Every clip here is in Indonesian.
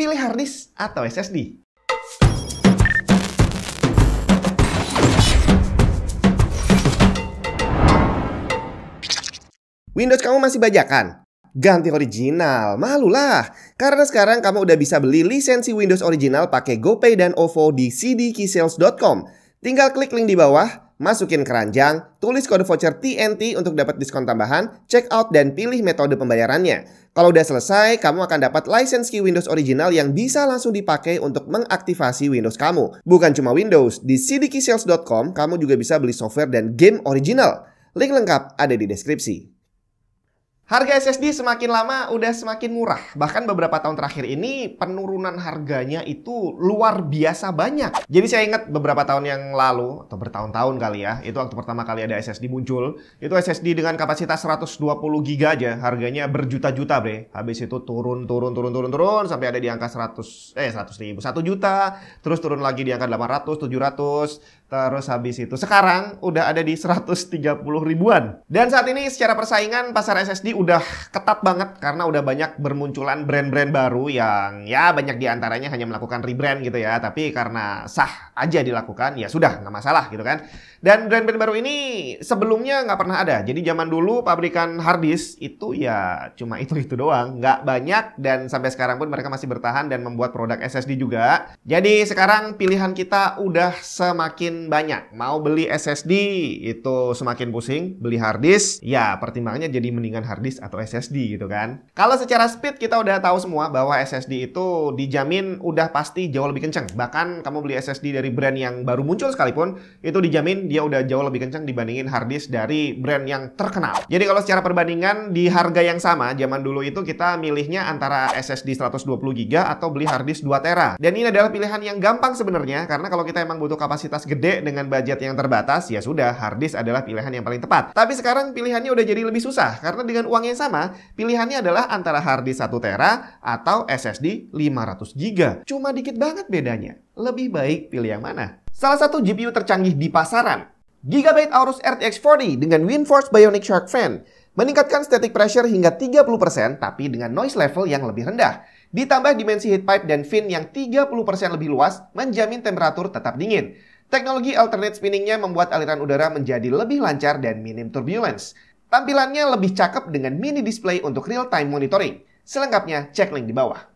Pilih harddisk atau SSD? Windows kamu masih bajakan? Ganti original, malulah. Karena sekarang kamu udah bisa beli lisensi Windows original pakai GoPay dan OVO di cdkeysales.com. Tinggal klik link di bawah, masukin keranjang, tulis kode voucher TNT untuk dapat diskon tambahan, check out dan pilih metode pembayarannya. Kalau udah selesai, kamu akan dapat lisensi Windows original yang bisa langsung dipakai untuk mengaktifasi Windows kamu. Bukan cuma Windows, di cdkeysales.com kamu juga bisa beli software dan game original. Link lengkap ada di deskripsi. Harga SSD semakin lama udah semakin murah. Bahkan beberapa tahun terakhir ini penurunan harganya itu luar biasa banyak. Jadi saya ingat beberapa tahun yang lalu, atau bertahun-tahun kali ya, itu waktu pertama kali ada SSD muncul. Itu SSD dengan kapasitas 120 GB aja, harganya berjuta-juta bre. Habis itu turun sampai ada di angka 100 ribu, 1 juta. Terus turun lagi di angka 800, 700. Terus habis itu sekarang udah ada di 130 ribuan. Dan saat ini secara persaingan pasar SSD udah ketat banget karena udah banyak bermunculan brand-brand baru yang ya banyak diantaranya hanya melakukan rebrand gitu ya. Tapi karena sah aja dilakukan ya sudah nggak masalah gitu kan. Dan brand-brand baru ini sebelumnya nggak pernah ada. Jadi zaman dulu pabrikan harddisk itu ya cuma itu doang. Nggak banyak dan sampai sekarang pun mereka masih bertahan dan membuat produk SSD juga. Jadi sekarang pilihan kita udah semakin banyak. Mau beli SSD itu semakin pusing. Beli harddisk ya pertimbangannya jadi mendingan harddisk atau SSD gitu kan. Kalau secara speed kita udah tahu semua bahwa SSD itu dijamin udah pasti jauh lebih kenceng. Bahkan kamu beli SSD dari brand yang baru muncul sekalipun itu dijamin dia udah jauh lebih kenceng dibandingin harddisk dari brand yang terkenal. Jadi kalau secara perbandingan di harga yang sama, zaman dulu itu kita milihnya antara SSD 120 GB atau beli harddisk 2 TB. Dan ini adalah pilihan yang gampang sebenarnya karena kalau kita emang butuh kapasitas gede dengan budget yang terbatas, ya sudah harddisk adalah pilihan yang paling tepat. Tapi sekarang pilihannya udah jadi lebih susah karena dengan uang yang sama, pilihannya adalah antara harddisk 1 TB atau SSD 500 GB. Cuma dikit banget bedanya. Lebih baik pilih yang mana? Salah satu GPU tercanggih di pasaran, Gigabyte Aorus RTX 40 dengan WindForce Bionic Shark Fan, meningkatkan static pressure hingga 30% tapi dengan noise level yang lebih rendah. Ditambah dimensi heat pipe dan fin yang 30% lebih luas, menjamin temperatur tetap dingin. Teknologi alternate spinningnya membuat aliran udara menjadi lebih lancar dan minim turbulence. Tampilannya lebih cakep dengan mini display untuk real-time monitoring. Selengkapnya cek link di bawah.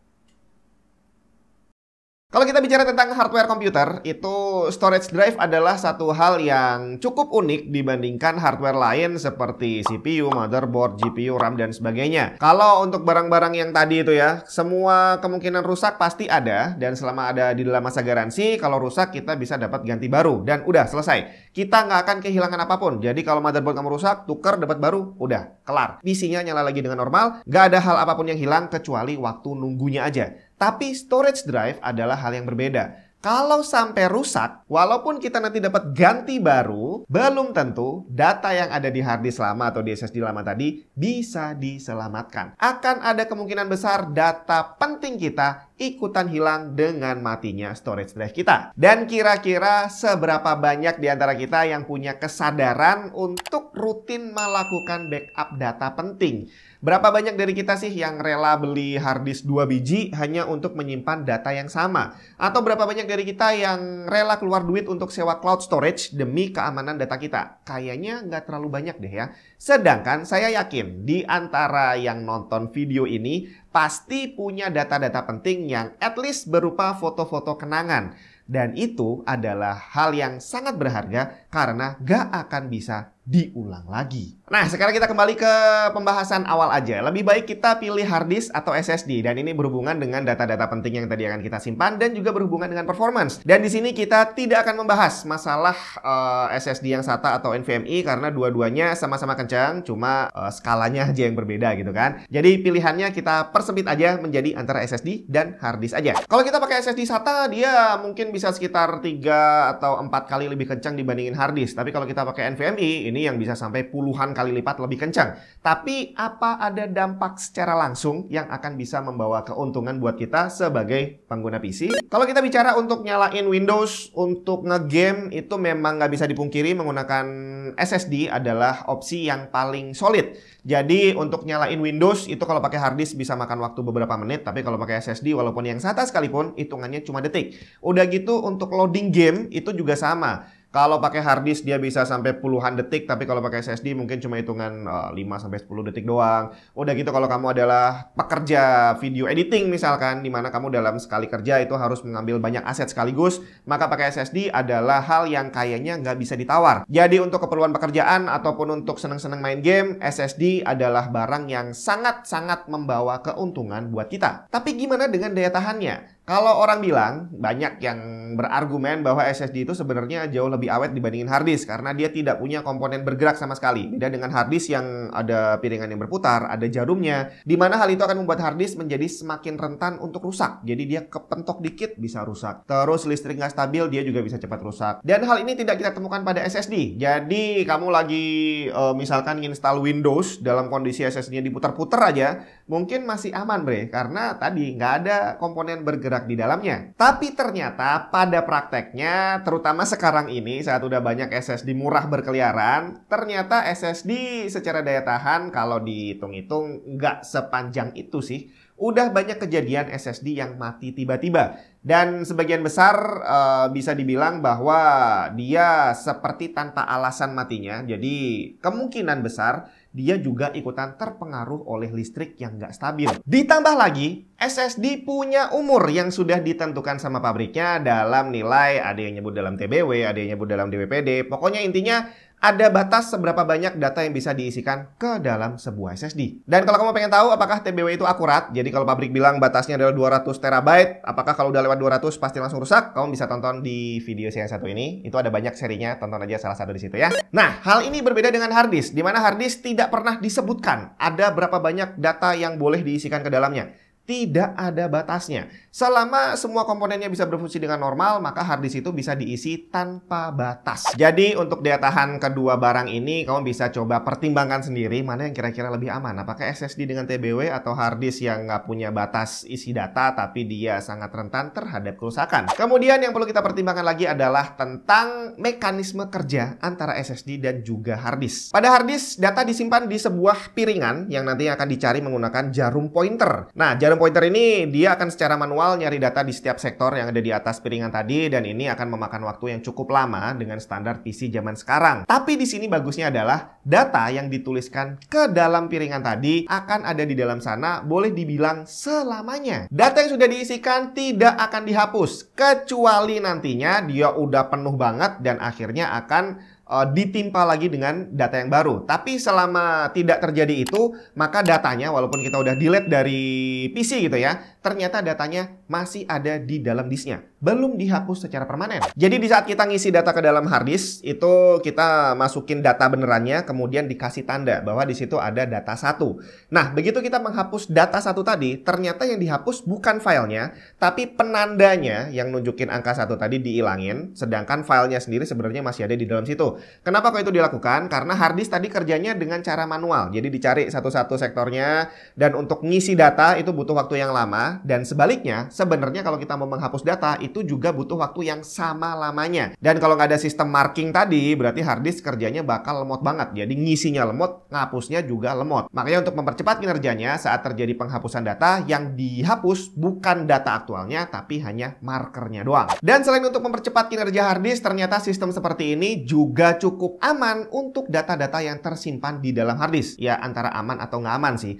Kalau kita bicara tentang hardware komputer, itu storage drive adalah satu hal yang cukup unik dibandingkan hardware lain seperti CPU, motherboard, GPU, RAM, dan sebagainya. Kalau untuk barang-barang yang tadi itu ya, semua kemungkinan rusak pasti ada, dan selama ada di dalam masa garansi, kalau rusak kita bisa dapat ganti baru, dan udah selesai. Kita nggak akan kehilangan apapun, jadi kalau motherboard kamu rusak, tukar, dapat baru, udah, kelar. PC-nya nyala lagi dengan normal, nggak ada hal apapun yang hilang kecuali waktu nunggunya aja. Tapi storage drive adalah hal yang berbeda. Kalau sampai rusak, walaupun kita nanti dapat ganti baru, belum tentu data yang ada di harddisk lama atau di SSD lama tadi bisa diselamatkan. Akan ada kemungkinan besar data penting kita ikutan hilang dengan matinya storage drive kita. Dan kira-kira seberapa banyak di antara kita yang punya kesadaran untuk rutin melakukan backup data penting? Berapa banyak dari kita sih yang rela beli harddisk 2 biji hanya untuk menyimpan data yang sama? Atau berapa banyak dari kita yang rela keluar duit untuk sewa cloud storage demi keamanan data kita? Kayaknya nggak terlalu banyak deh ya. Sedangkan saya yakin di antara yang nonton video ini pasti punya data-data penting yang at least berupa foto-foto kenangan. Dan itu adalah hal yang sangat berharga karena gak akan bisa diulang lagi. Nah, sekarang kita kembali ke pembahasan awal aja. Lebih baik kita pilih harddisk atau SSD. Dan ini berhubungan dengan data-data penting yang tadi akan kita simpan dan juga berhubungan dengan performance. Dan di sini kita tidak akan membahas masalah SSD yang SATA atau NVMe karena dua-duanya sama-sama kencang, cuma skalanya aja yang berbeda gitu kan. Jadi pilihannya kita persempit aja menjadi antara SSD dan harddisk aja. Kalau kita pakai SSD SATA, dia mungkin bisa sekitar 3 atau 4 kali lebih kencang dibandingin harddisk. Tapi kalau kita pakai NVMe, ini yang bisa sampai puluhan kali lipat lebih kencang. Tapi apa ada dampak secara langsung yang akan bisa membawa keuntungan buat kita sebagai pengguna PC? Kalau kita bicara untuk nyalain Windows, untuk ngegame, itu memang nggak bisa dipungkiri menggunakan SSD adalah opsi yang yang paling solid. Jadi untuk nyalain Windows itu kalau pakai hard disk bisa makan waktu beberapa menit, tapi kalau pakai SSD walaupun yang SATA sekalipun hitungannya cuma detik. Udah gitu untuk loading game itu juga sama. Kalau pakai hard disk dia bisa sampai puluhan detik, tapi kalau pakai SSD mungkin cuma hitungan 5-10 detik doang. Udah gitu kalau kamu adalah pekerja video editing misalkan, di mana kamu dalam sekali kerja itu harus mengambil banyak aset sekaligus, maka pakai SSD adalah hal yang kayaknya nggak bisa ditawar. Jadi untuk keperluan pekerjaan ataupun untuk seneng-seneng main game, SSD adalah barang yang sangat-sangat membawa keuntungan buat kita. Tapi gimana dengan daya tahannya? Kalau orang bilang, banyak yang berargumen bahwa SSD itu sebenarnya jauh lebih awet dibandingin hard disk karena dia tidak punya komponen bergerak sama sekali. Beda dengan hard disk yang ada piringan yang berputar, ada jarumnya, di mana hal itu akan membuat hard disk menjadi semakin rentan untuk rusak. Jadi dia kepentok dikit bisa rusak. Terus listrik nggak stabil, dia juga bisa cepat rusak. Dan hal ini tidak kita temukan pada SSD. Jadi kamu lagi misalkan install Windows dalam kondisi SSD-nya diputar-putar aja, mungkin masih aman bre, karena tadi nggak ada komponen bergerak di dalamnya. Tapi ternyata pada prakteknya, terutama sekarang ini saat udah banyak SSD murah berkeliaran, ternyata SSD secara daya tahan kalau dihitung-hitung nggak sepanjang itu sih. Udah banyak kejadian SSD yang mati tiba-tiba. Dan sebagian besar bisa dibilang bahwa dia seperti tanpa alasan matinya. Jadi kemungkinan besar dia juga ikutan terpengaruh oleh listrik yang nggak stabil. Ditambah lagi, SSD punya umur yang sudah ditentukan sama pabriknya dalam nilai, ada yang nyebut dalam TBW, ada yang nyebut dalam DWPD. Pokoknya intinya ada batas seberapa banyak data yang bisa diisikan ke dalam sebuah SSD. Dan kalau kamu pengen tahu apakah TBW itu akurat, jadi kalau pabrik bilang batasnya adalah 200 terabyte, apakah kalau udah lewat 200 pasti langsung rusak? Kamu bisa tonton di video saya yang satu ini. Itu ada banyak serinya, tonton aja salah satu di situ ya. Nah, hal ini berbeda dengan hard disk, di mana hard disk tidak pernah disebutkan ada berapa banyak data yang boleh diisikan ke dalamnya. Tidak ada batasnya. Selama semua komponennya bisa berfungsi dengan normal, maka hard disk itu bisa diisi tanpa batas. Jadi untuk daya tahan kedua barang ini, kamu bisa coba pertimbangkan sendiri mana yang kira-kira lebih aman. Apakah SSD dengan TBW atau hard disk yang nggak punya batas isi data, tapi dia sangat rentan terhadap kerusakan. Kemudian yang perlu kita pertimbangkan lagi adalah tentang mekanisme kerja antara SSD dan juga hard disk. Pada hard disk, data disimpan di sebuah piringan yang nanti akan dicari menggunakan jarum pointer. Nah, jarum pointer ini dia akan secara manual nyari data di setiap sektor yang ada di atas piringan tadi, dan ini akan memakan waktu yang cukup lama dengan standar PC zaman sekarang. Tapi di sini bagusnya adalah data yang dituliskan ke dalam piringan tadi akan ada di dalam sana, boleh dibilang selamanya. Data yang sudah diisikan tidak akan dihapus kecuali nantinya dia udah penuh banget dan akhirnya akan ditimpa lagi dengan data yang baru. Tapi selama tidak terjadi itu, maka datanya walaupun kita udah delete dari PC gitu ya, ternyata datanya masih ada di dalam disknya, belum dihapus secara permanen. Jadi di saat kita ngisi data ke dalam hard disk, itu kita masukin data benerannya, kemudian dikasih tanda bahwa di situ ada data 1. Nah, begitu kita menghapus data 1 tadi, ternyata yang dihapus bukan filenya, tapi penandanya yang nunjukin angka 1 tadi dihilangin, sedangkan filenya sendiri sebenarnya masih ada di dalam situ. Kenapa kok itu dilakukan? Karena hard disk tadi kerjanya dengan cara manual. Jadi dicari satu-satu sektornya, dan untuk ngisi data itu butuh waktu yang lama. Dan sebaliknya, sebenarnya kalau kita mau menghapus data itu juga butuh waktu yang sama lamanya. Dan kalau nggak ada sistem marking tadi, berarti hard disk kerjanya bakal lemot banget. Jadi ngisinya lemot, ngapusnya juga lemot. Makanya untuk mempercepat kinerjanya saat terjadi penghapusan data, yang dihapus bukan data aktualnya, tapi hanya markernya doang. Dan selain untuk mempercepat kinerja hard disk, ternyata sistem seperti ini juga cukup aman untuk data-data yang tersimpan di dalam hard disk. Ya antara aman atau nggak aman sih.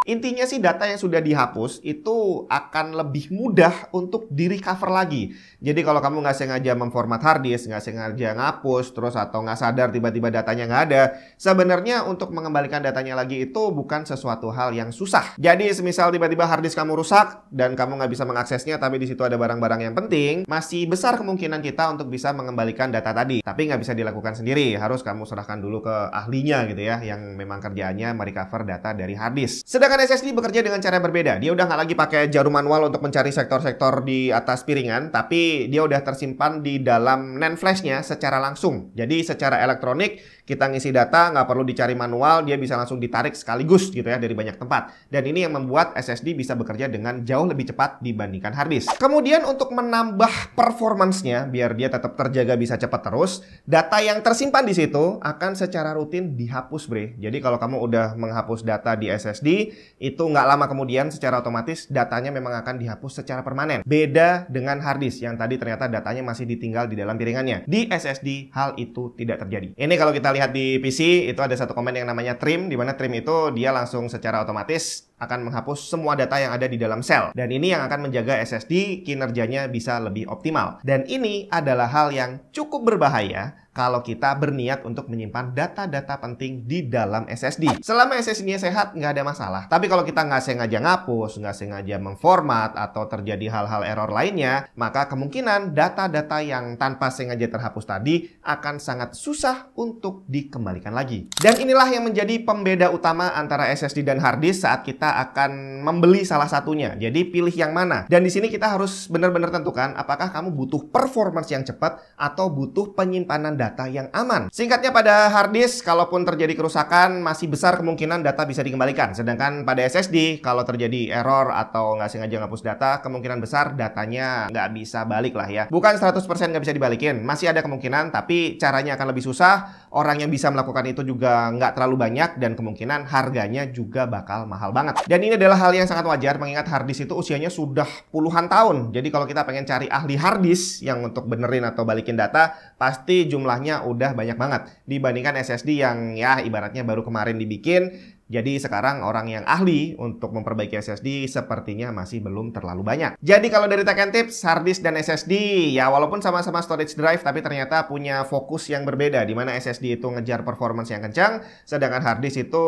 Intinya sih data yang sudah dihapus itu akan lebih mudah untuk di-recover lagi. Jadi kalau kamu nggak sengaja memformat hard disk, nggak sengaja ngapus, terus atau nggak sadar tiba-tiba datanya nggak ada, sebenarnya untuk mengembalikan datanya lagi itu bukan sesuatu hal yang susah. Jadi semisal tiba-tiba hard disk kamu rusak dan kamu nggak bisa mengaksesnya, tapi di situ ada barang-barang yang penting, masih besar kemungkinan kita untuk bisa mengembalikan data tadi. Tapi nggak bisa dilakukan sendiri, harus kamu serahkan dulu ke ahlinya gitu ya, yang memang kerjaannya merecover data dari hard disk. Sedangkan Sedangkan SSD bekerja dengan cara yang berbeda. Dia udah nggak lagi pakai jarum manual untuk mencari sektor-sektor di atas piringan, tapi dia udah tersimpan di dalam NAND flash-nya secara langsung. Jadi secara elektronik kita ngisi data nggak perlu dicari manual, dia bisa langsung ditarik sekaligus gitu ya dari banyak tempat. Dan ini yang membuat SSD bisa bekerja dengan jauh lebih cepat dibandingkan hard disk. Kemudian untuk menambah performance-nya biar dia tetap terjaga bisa cepat terus, data yang tersimpan di situ akan secara rutin dihapus, bre. Jadi kalau kamu udah menghapus data di SSD, itu nggak lama kemudian secara otomatis datanya memang akan dihapus secara permanen. Beda dengan hard disk yang tadi ternyata datanya masih ditinggal di dalam piringannya. Di SSD hal itu tidak terjadi. Ini kalau kita lihat di PC itu ada satu komen yang namanya trim, di mana trim itu dia langsung secara otomatis akan menghapus semua data yang ada di dalam sel. Dan ini yang akan menjaga SSD kinerjanya bisa lebih optimal. Dan ini adalah hal yang cukup berbahaya kalau kita berniat untuk menyimpan data-data penting di dalam SSD. Selama SSD-nya sehat, nggak ada masalah. Tapi kalau kita nggak sengaja ngapus, nggak sengaja memformat, atau terjadi hal-hal error lainnya, maka kemungkinan data-data yang tanpa sengaja terhapus tadi akan sangat susah untuk dikembalikan lagi. Dan inilah yang menjadi pembeda utama antara SSD dan hard disk saat kita akan membeli salah satunya. Jadi pilih yang mana. Dan di sini kita harus benar-benar tentukan apakah kamu butuh performance yang cepat atau butuh penyimpanan data yang aman. Singkatnya, pada hard disk kalaupun terjadi kerusakan masih besar kemungkinan data bisa dikembalikan. Sedangkan pada SSD kalau terjadi error atau nggak sengaja ngapus data, kemungkinan besar datanya nggak bisa balik lah ya. Bukan 100% nggak bisa dibalikin. Masih ada kemungkinan, tapi caranya akan lebih susah. Orang yang bisa melakukan itu juga nggak terlalu banyak dan kemungkinan harganya juga bakal mahal banget. Dan ini adalah hal yang sangat wajar mengingat hard disk itu usianya sudah puluhan tahun. Jadi kalau kita pengen cari ahli hard disk yang untuk benerin atau balikin data, pasti jumlahnya udah banyak banget dibandingkan SSD yang ya ibaratnya baru kemarin dibikin. Jadi sekarang orang yang ahli untuk memperbaiki SSD sepertinya masih belum terlalu banyak. Jadi kalau dari Tech and Tips, hard disk dan SSD ya walaupun sama-sama storage drive tapi ternyata punya fokus yang berbeda, di mana SSD itu ngejar performance yang kencang, sedangkan hard disk itu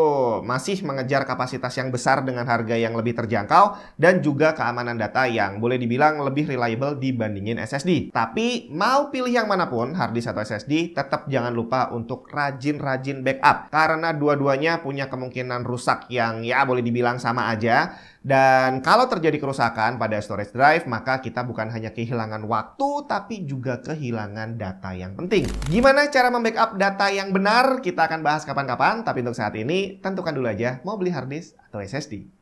masih mengejar kapasitas yang besar dengan harga yang lebih terjangkau dan juga keamanan data yang boleh dibilang lebih reliable dibandingin SSD. Tapi mau pilih yang manapun, hard disk atau SSD, tetap jangan lupa untuk rajin-rajin backup karena dua-duanya punya kemungkinan rusak yang ya boleh dibilang sama aja. Dan kalau terjadi kerusakan pada storage drive, maka kita bukan hanya kehilangan waktu tapi juga kehilangan data yang penting. Gimana cara membackup data yang benar? Kita akan bahas kapan-kapan, tapi untuk saat ini tentukan dulu aja mau beli hard disk atau SSD.